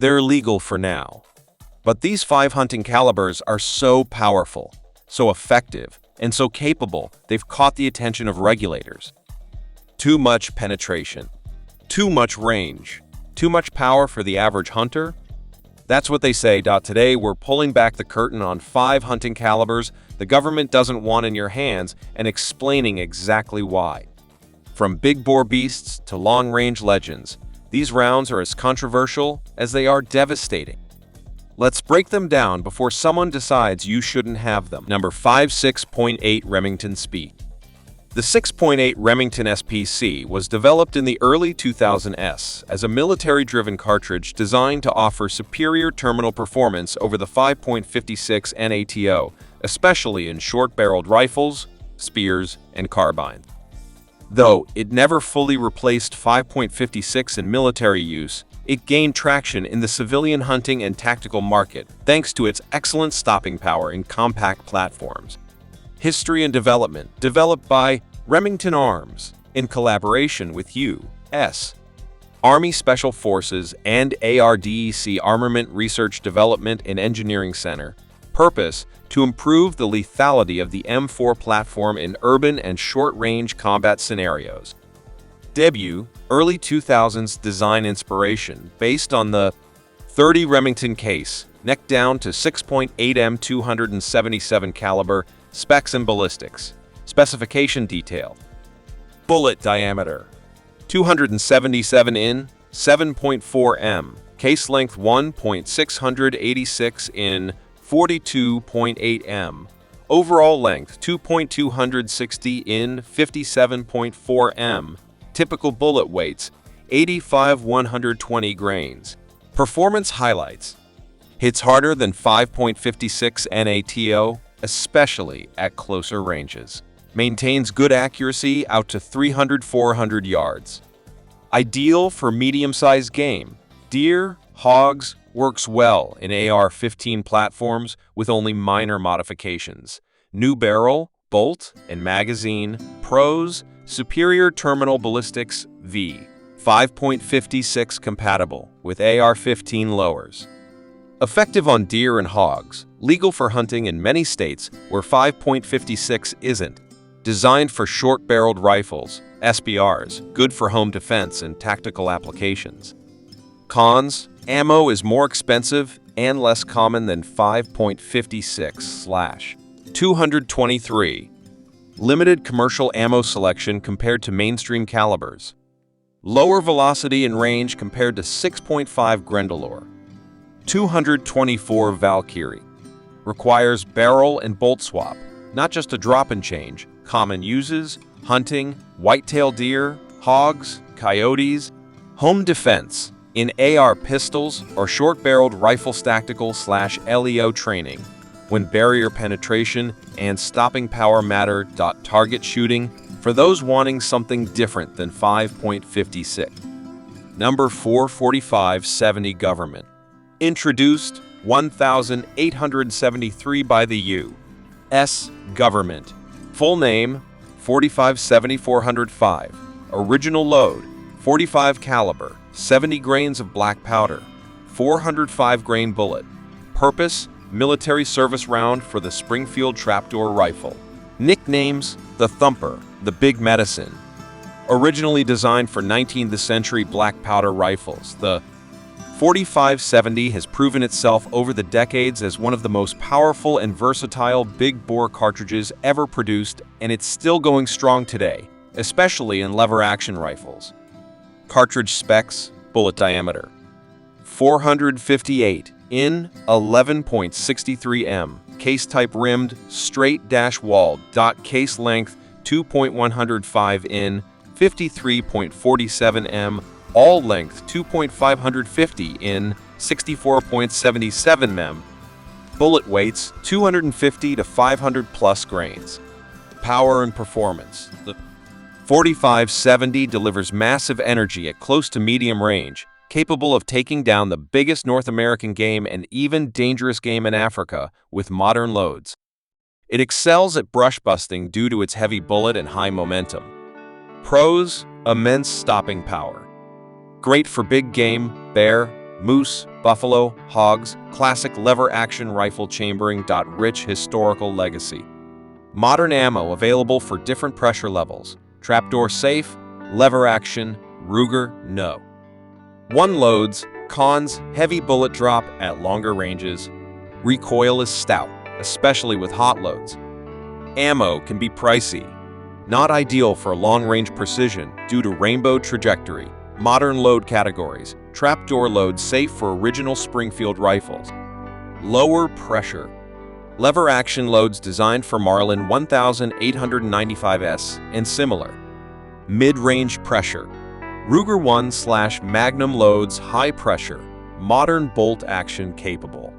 They're legal for now. But these 5 hunting calibers are so powerful, so effective, and so capable, they've caught the attention of regulators. Too much penetration, too much range, too much power for the average hunter? That's what they say. Today, we're pulling back the curtain on 5 hunting calibers the government doesn't want in your hands and explaining exactly why. From big bore beasts to long-range legends, these rounds are as controversial as they are devastating. Let's break them down before someone decides you shouldn't have them. Number 5. 6.8 Remington SPC. The 6.8 Remington SPC was developed in the early 2000s as a military-driven cartridge designed to offer superior terminal performance over the 5.56 NATO, especially in short-barreled rifles, spears, and carbines. Though it never fully replaced 5.56 in military use, it gained traction in the civilian hunting and tactical market thanks to its excellent stopping power in compact platforms. History and development, developed by Remington Arms in collaboration with U.S. Army Special Forces and ARDEC Armament Research Development and Engineering Center. Purpose: to improve the lethality of the M4 platform in urban and short-range combat scenarios. Debut: early 2000s design inspiration based on the .30 Remington case, neck down to 6.8 M 277 caliber. Specs and ballistics. Specification detail. Bullet diameter 277 in, 7.4 m. Case length 1.686 in, 42.8 m. Overall length 2.260 in, 57.4 m. Typical bullet weights 85-120 grains. Performance highlights. Hits harder than 5.56 NATO, especially at closer ranges. Maintains good accuracy out to 300-400 yards. Ideal for medium-sized game. Deer, hogs, works well in AR-15 platforms with only minor modifications. New barrel, bolt, and magazine. Pros: superior terminal ballistics v. 5.56 compatible with AR-15 lowers. Effective on deer and hogs, legal for hunting in many states where 5.56 isn't. Designed for short-barreled rifles, SBRs, good for home defense and tactical applications. Cons: ammo is more expensive and less common than 5.56/223. Limited commercial ammo selection compared to mainstream calibers. Lower velocity and range compared to 6.5 Grendalor. 224 Valkyrie. Requires barrel and bolt swap, not just a drop and change. Common uses: hunting, whitetail deer, hogs, coyotes. Home defense, in AR pistols or short-barreled rifles tactical/LEO training. When barrier penetration and stopping power matter. Target shooting, for those wanting something different than 5.56. Number 4. 4570 Government. Introduced 1873 by the U.S. Government. Full name 4570-405. Original load 45 caliber, 70 grains of black powder, 405 grain bullet. Purpose: military service round for the Springfield trapdoor rifle. Nicknames: the Thumper, the Big Medicine. Originally designed for 19th century black powder rifles, the 4570 has proven itself over the decades as one of the most powerful and versatile big-bore cartridges ever produced, and it's still going strong today, especially in lever-action rifles. Cartridge specs: bullet diameter 458 in, 11.63 m. Case type rimmed, straight walled. Case length 2.105 in, 53.47 m. All length 2.550 in, 64.77 m. Bullet weights 250 to 500 plus grains. Power and performance. The 4570 delivers massive energy at close to medium range, capable of taking down the biggest North American game and even dangerous game in Africa with modern loads. It excels at brush busting due to its heavy bullet and high momentum. Pros: immense stopping power. Great for big game, bear, moose, buffalo, hogs, classic lever-action rifle chambering. Rich historical legacy. Modern ammo available for different pressure levels. Trapdoor safe, lever action, Ruger, no. One loads, cons, heavy bullet drop at longer ranges. Recoil is stout, especially with hot loads. Ammo can be pricey. Not ideal for long-range precision due to rainbow trajectory. Modern load categories. Trapdoor load safe for original Springfield rifles. Lower pressure. Lever action loads designed for Marlin 1895S and similar. Mid-range pressure. Ruger 1/Magnum loads high pressure. Modern bolt action capable.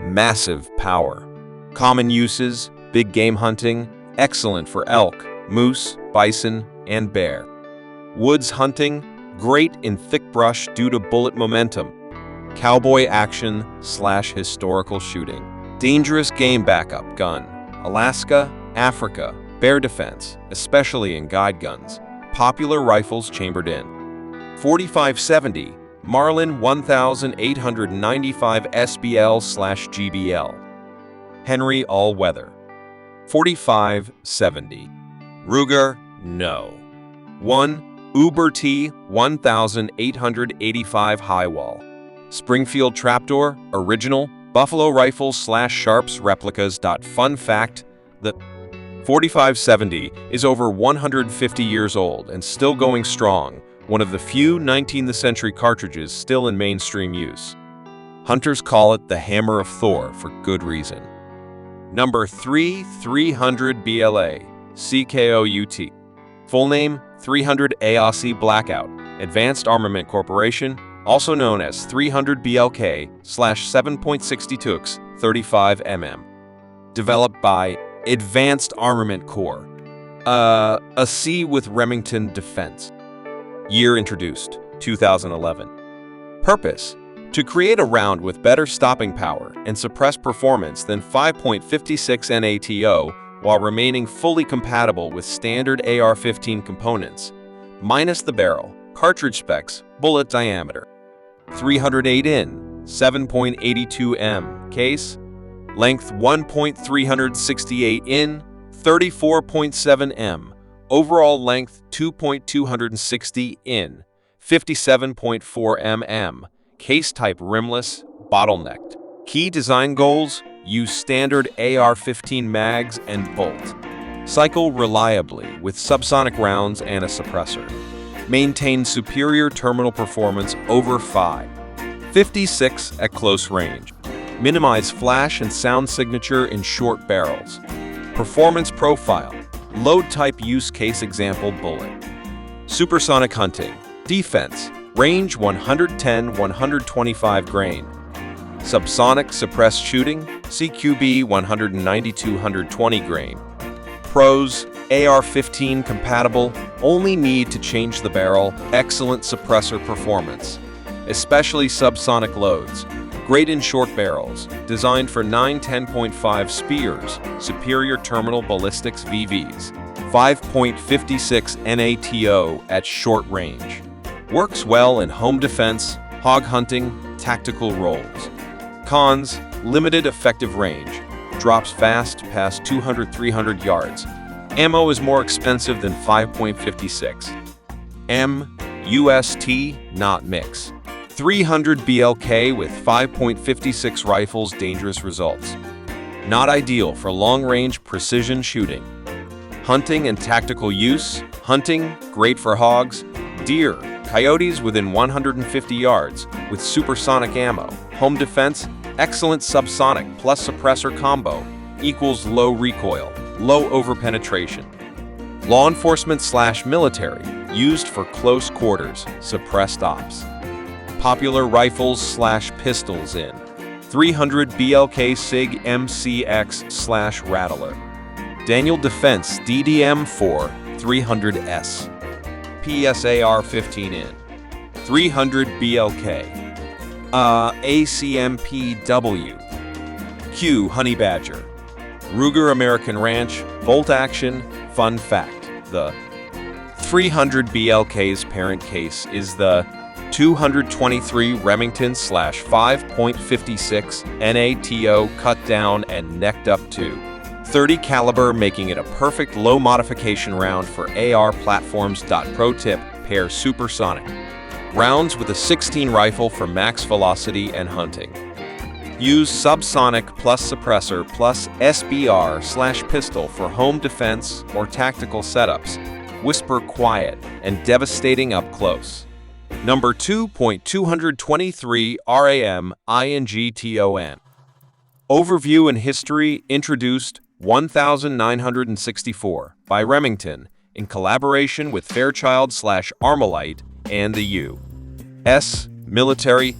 Massive power. Common uses, big game hunting, excellent for elk, moose, bison, and bear. Woods hunting, great in thick brush due to bullet momentum. Cowboy action/historical shooting. Dangerous game backup gun. Alaska, Africa, bear defense, especially in guide guns. Popular rifles chambered in. 4570, Marlin 1895 SBL/GBL. Henry all-weather. 4570. Ruger, no. 1. Uber T 1885 Highwall. Springfield Trapdoor, original, Buffalo Rifles/Sharps replicas. Fun fact, the 4570 is over 150 years old and still going strong, one of the few 19th century cartridges still in mainstream use. Hunters call it the Hammer of Thor for good reason. Number 3, 300 BLA, CKOUT. Full name, 300 AOC Blackout, Advanced Armament Corporation, also known as 300 BLK/7.62x 35 mm. Developed by Advanced Armament Corps, a C with Remington Defense. Year introduced, 2011. Purpose: to create a round with better stopping power and suppress performance than 5.56 NATO while remaining fully compatible with standard AR-15 components, minus the barrel, cartridge specs, bullet diameter. 308 in, 7.82 m, case, length 1.368 in, 34.7 m, overall length 2.260 in, 57.4 mm, case type rimless, bottlenecked. Key design goals: use standard AR-15 mags and bolt. Cycle reliably with subsonic rounds and a suppressor. Maintain superior terminal performance over 5.56 at close range. Minimize flash and sound signature in short barrels. Performance profile. Load type use case example bullet. Supersonic hunting. Defense. Range 110-125 grain. Subsonic suppressed shooting. CQB 190-120 grain. Pros: AR-15 compatible, only need to change the barrel, excellent suppressor performance, especially subsonic loads, great in short barrels, designed for 9-10.5 spears, superior terminal ballistics VVs, 5.56 NATO at short range. Works well in home defense, hog hunting, tactical roles. Cons: limited effective range, drops fast past 200-300 yards. Ammo is more expensive than 5.56 m. UST, not mix. 300 BLK with 5.56 rifles, dangerous results. Not ideal for long-range precision shooting. Hunting and tactical use. Hunting, great for hogs, deer, coyotes within 150 yards with supersonic ammo. Home defense, excellent subsonic plus suppressor combo equals low recoil, low overpenetration. Law enforcement/military, used for close quarters, suppressed ops. Popular rifles/pistols in 300 BLK SIG MCX/Rattler. Daniel Defense DDM4 300S. PSAR-15 in 300 BLK. ACMPW. Q Honey Badger. Ruger American Ranch, bolt action. Fun fact: the 300 BLK's parent case is the 223 Remington /5.56 NATO cut down and necked up to 30 caliber, making it a perfect low modification round for AR platforms. Pro tip: pair supersonic rounds with a 16 rifle for max velocity and hunting. Use subsonic plus suppressor plus SBR/pistol for home defense or tactical setups. Whisper quiet and devastating up close. Number 2.223 RAMINGTON. Overview and history introduced 1964 by Remington in collaboration with Fairchild/Armalite and the U.S. Military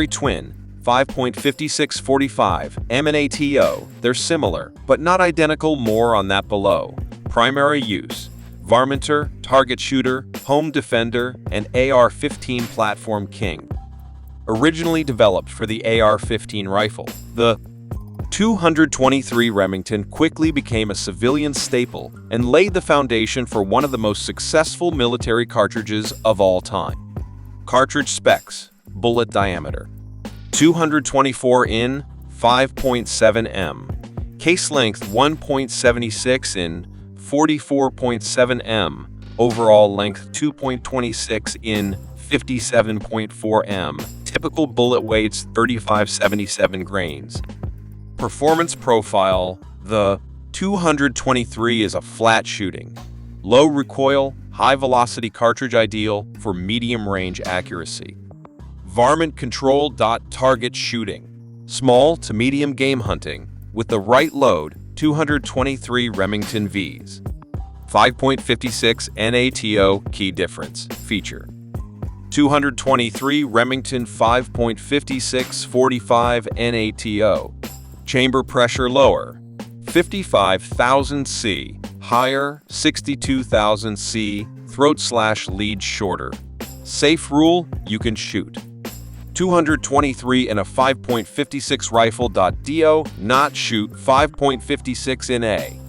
Twin 5.5645 NATO. They're similar, but not identical. More on that below. Primary use: varminter, target shooter, home defender, and AR-15 platform king. Originally developed for the AR-15 rifle, the 223 Remington quickly became a civilian staple and laid the foundation for one of the most successful military cartridges of all time. Cartridge specs: bullet diameter 224 in 5.7 m, case length 1.76 in 44.7 m, overall length 2.26 in 57.4 m, typical bullet weights 3577 grains. Performance profile: the 223 is a flat shooting, low recoil, high velocity cartridge ideal for medium range accuracy. Varmint control. Target shooting: small to medium game hunting with the right load. 223 Remington Vs 5.56 NATO. Key difference feature: 223 Remington 5.5645 NATO. Chamber pressure lower, 55,000 C, higher, 62,000 C. Throat/lead shorter. Safe rule: you can shoot 223 in a 5.56 rifle. Do not shoot 5.56 in a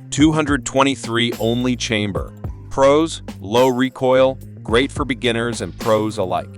223 only chamber. Pros: low recoil, great for beginners and pros alike.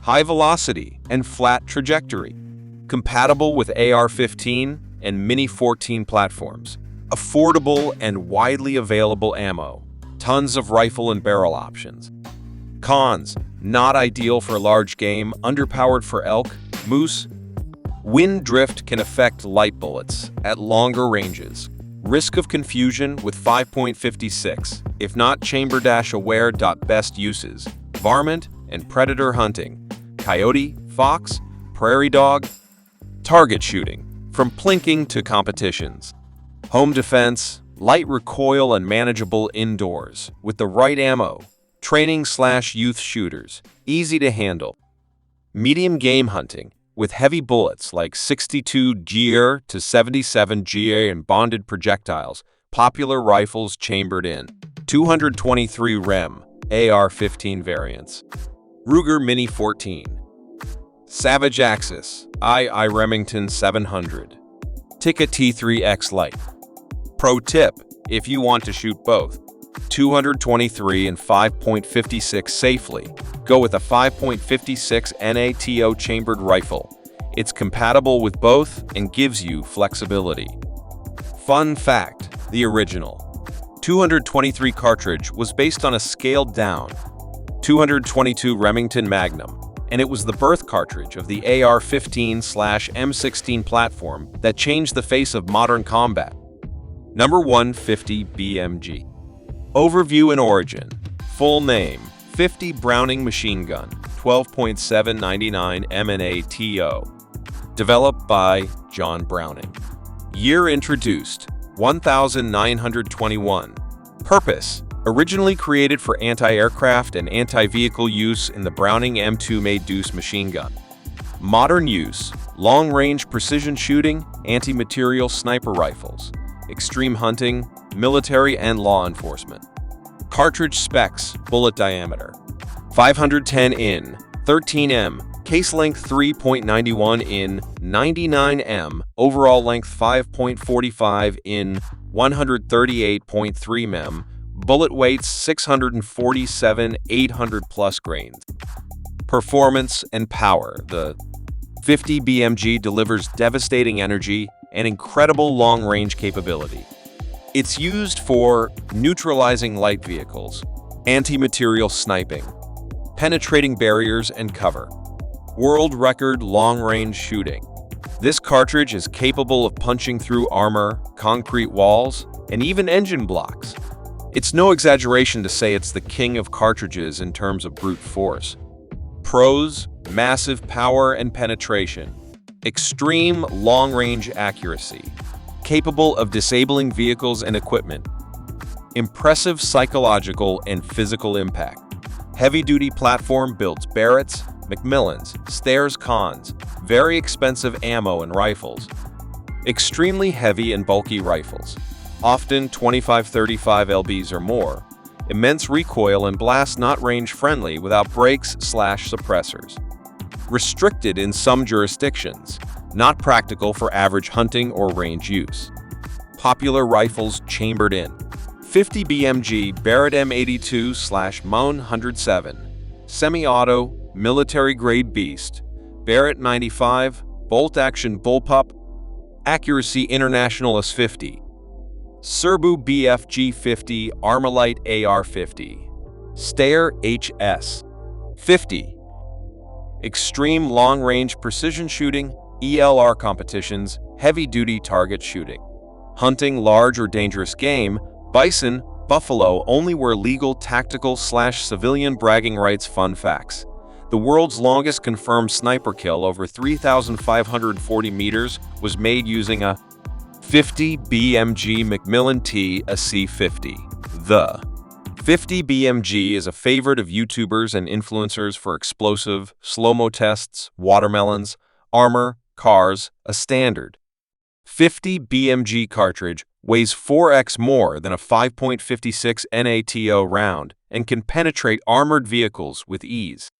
High velocity and flat trajectory. Compatible with AR-15 and Mini-14 platforms. Affordable and widely available ammo. Tons of rifle and barrel options. Cons: not ideal for large game, underpowered for elk, moose. Wind drift can affect light bullets at longer ranges. Risk of confusion with 5.56, if not chamber-aware. Best uses: varmint and predator hunting, coyote, fox, prairie dog. Target shooting, from plinking to competitions. Home defense: light recoil and manageable indoors with the right ammo. Training/youth shooters, easy to handle. Medium game hunting, with heavy bullets like 62 GR to 77 GR and bonded projectiles. Popular rifles chambered in 223 Rem AR-15 variants. Ruger Mini-14, Savage Axis II Remington 700, Tikka T3X Lite. Pro tip: if you want to shoot both 223 and 5.56 safely, go with a 5.56 NATO chambered rifle. It's compatible with both and gives you flexibility. Fun fact: the original 223 cartridge was based on a scaled-down 222 Remington Magnum, and it was the birth cartridge of the AR-15/M16 platform that changed the face of modern combat. Number 150 BMG. Overview and origin. Full name: 50 Browning machine gun, 12.799 NATO. Developed by John Browning. Year introduced: 1921. Purpose: originally created for anti-aircraft and anti-vehicle use in the Browning M2 May-Deuce machine gun. Modern use: long-range precision shooting, anti-material sniper rifles, extreme hunting, military and law enforcement. Cartridge specs: bullet diameter 510 in 13 m, case length 3.91 in 99 m, overall length 5.45 in 138.3 mm, bullet weights 647 800 plus grains. Performance and power. The 50 BMG delivers devastating energy and incredible long-range capability. It's used for neutralizing light vehicles, anti-material sniping, penetrating barriers and cover, world record long-range shooting. This cartridge is capable of punching through armor, concrete walls, and even engine blocks. It's no exaggeration to say it's the king of cartridges in terms of brute force. Pros: massive power and penetration, extreme long-range accuracy, capable of disabling vehicles and equipment, impressive psychological and physical impact. Heavy-duty platform builds Barretts, Macmillans, Steyrs Khans, very expensive ammo and rifles, extremely heavy and bulky rifles, often 25-35 lbs or more, immense recoil and blast not range-friendly without brakes/suppressors. Restricted in some jurisdictions, not practical for average hunting or range use. Popular rifles chambered in. 50 BMG Barrett M82/Maun 107, semi-auto, military-grade beast, Barrett 95, bolt-action bullpup, accuracy International S50, Serbu BFG 50, Armalite AR 50, Steyr HS 50. Extreme long-range precision shooting, ELR competitions, heavy-duty target shooting. Hunting large or dangerous game, bison, buffalo only where legal tactical/civilian bragging rights. Fun facts. The world's longest confirmed sniper kill over 3,540 meters was made using a 50 BMG Macmillan T, a C50. The 50 BMG is a favorite of YouTubers and influencers for explosive, slow-mo tests, watermelons, armor, cars, a standard. 50 BMG cartridge weighs 4x more than a 5.56 NATO round and can penetrate armored vehicles with ease.